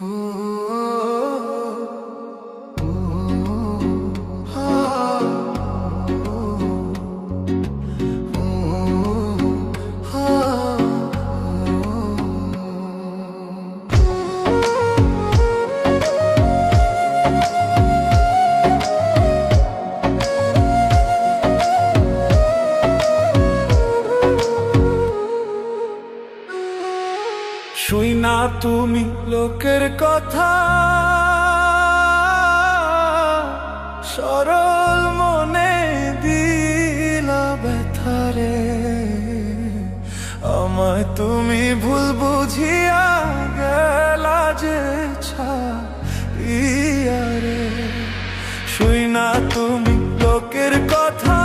শুই না তুমি লোকের কথা, সরল মনে দিলা ব্যথারে। আমায় তুমি ভুল বুঝিয়া গেলা যে ছাড়িয়া রে। শুই না তুমি লোকের কথা,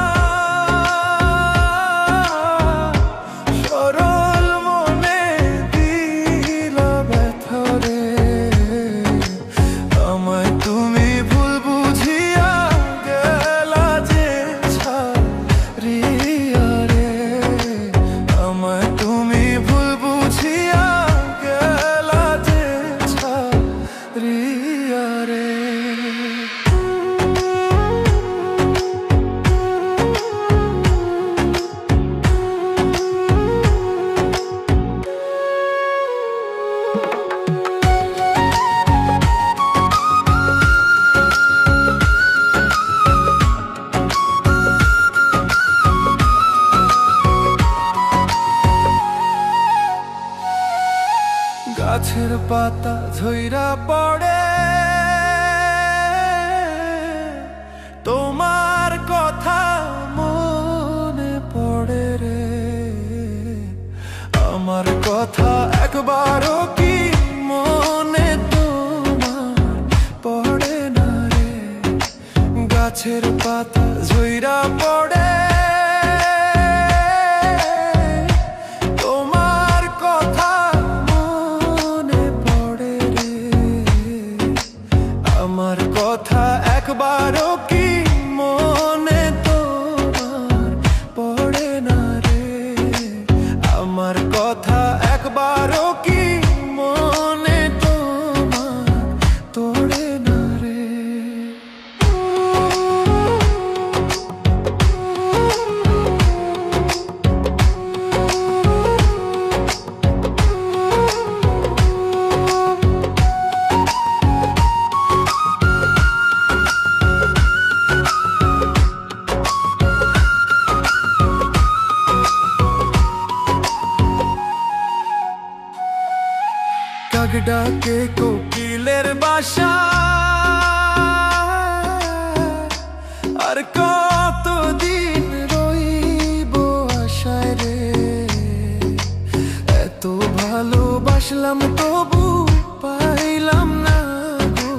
গাছের পাতা ঝইরা পড়ে তোমার কথা মনে পড়ে রে। আমার কথা একবারও কি মনে তোমার পড়ে না রে। গাছের পাতা ঝইরা পড়ে একবারও কি মনে তোমার পড়ে না রে। আমার কথা একবারও কি মনে তোমার তোড়ে না রে। ডাকে কোকিলের বাসা, আর কতদিন রইব আশায় রে। এত ভালোবাসলাম তবু পাইলাম না গো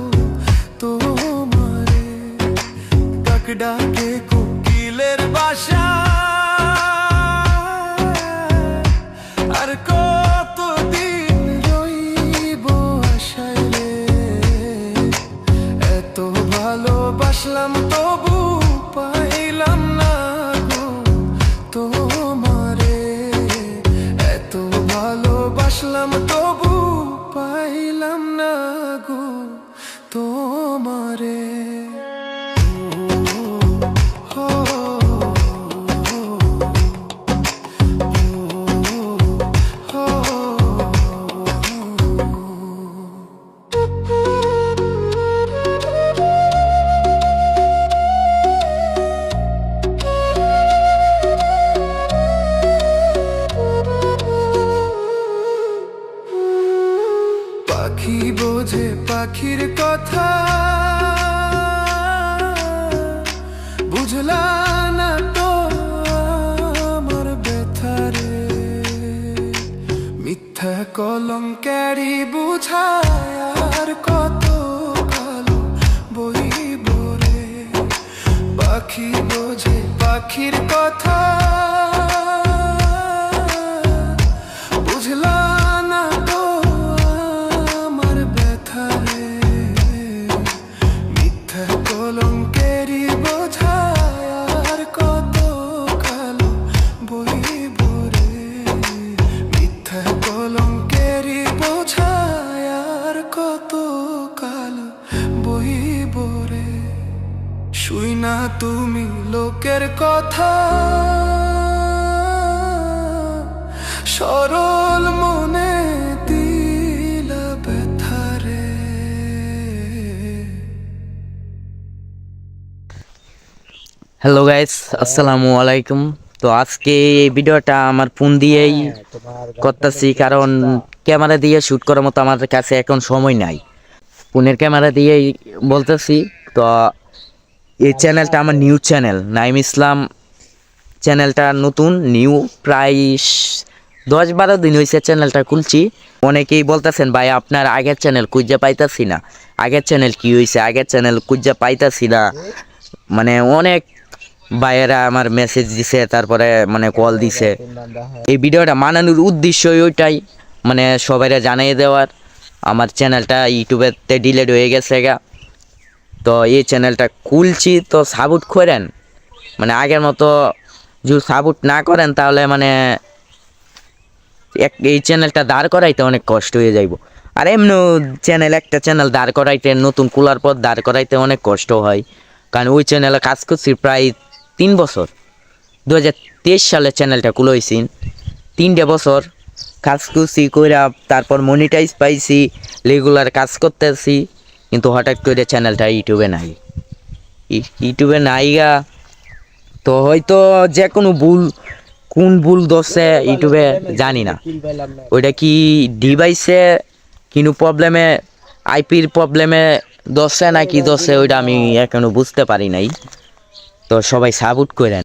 তোমারে। ডাক ডাকে কোকিলের বাসা, আর কতদিন ভালোবাসলাম তবু পাইলাম না গো তোমারে। এত ভালোবাসলাম তবু পাইলাম না গো তোমারে। পাখি বোঝে পাখির কথা, বুঝলা না তো আমার ব্যথারে। মিথ্যা কলঙ্কেরই বুঝায় আর কত কালো বইব রে। পাখি বোঝে পাখির কথা, বুঝলা না তো আমার ব্যথারে। মিথ্যা কলঙ্কেরই বোঝায় আর কত কালো বইব রে। মিথ্যা কলঙ্কেরই বোঝায় আর কত কাল বহিব রে। শুই না তুমি লোকের কথা, সরল মনে দিলা ব্যথা রে। হ্যালো গাইস, আসসালামু আলাইকুম। তো আজকে এই ভিডিওটা আমার ফোন দিয়েই করতেছি, কারণ ক্যামেরা দিয়ে শ্যুট করার মতো আমার কাছে এখন সময় নাই। ফোনের ক্যামেরা দিয়েই বলতেছি। তো এই চ্যানেলটা আমার নিউজ চ্যানেল, নাইম ইসলাম চ্যানেলটা নতুন নিউ, প্রায় 10-12 দিন হয়েছে চ্যানেলটা খুলছি। অনেকেই বলতেছেন ভাই আপনার আগের চ্যানেল খুঁজে পাইতাছি না, আগের চ্যানেল কি হয়েছে, আগের চ্যানেল খুঁজে পাইতাছি না। মানে অনেক ভাইয়েরা আমার মেসেজ দিছে, তারপরে মানে কল দিছে। এই ভিডিওটা বানানোর উদ্দেশ্যই ওইটাই, মানে সবাইরা জানিয়ে দেওয়ার আমার চ্যানেলটা ইউটিউবেতে ডিলিট হয়ে গেছে গা। তো এই চ্যানেলটা খুলছি, তো সাপোর্ট করেন। মানে আগের মতো যদি সাপোর্ট না করেন তাহলে মানে এই চ্যানেলটা দাঁড় করাইতে অনেক কষ্ট হয়ে যাইব। আর এমনি একটা চ্যানেল দাঁড় করাইতে, নতুন খোলার পর দাঁড় করাইতে অনেক কষ্ট হয়। কারণ ওই চ্যানেলে কাজ করছি প্রায় 3 বছর। 2023 সালে চ্যানেলটা খুলেছি, 3 বছর কাজ করছি কইরা, তারপর মনিটাইজ পাইছি, রেগুলার কাজ করতেছি। কিন্তু হঠাৎ করে চ্যানেলটা ইউটিউবে নাই গা। তো হয়তো যে কোনো কোন ভুল দোষে ইউটিউবে জানি না, ওইটা কি ডিভাইসে কিন্তু প্রবলেমে, আইপির প্রবলেমে দোষে নাকি দোষে, ওইটা আমি এখনো বুঝতে পারি নাই। তো সবাই সাপোর্ট করেন।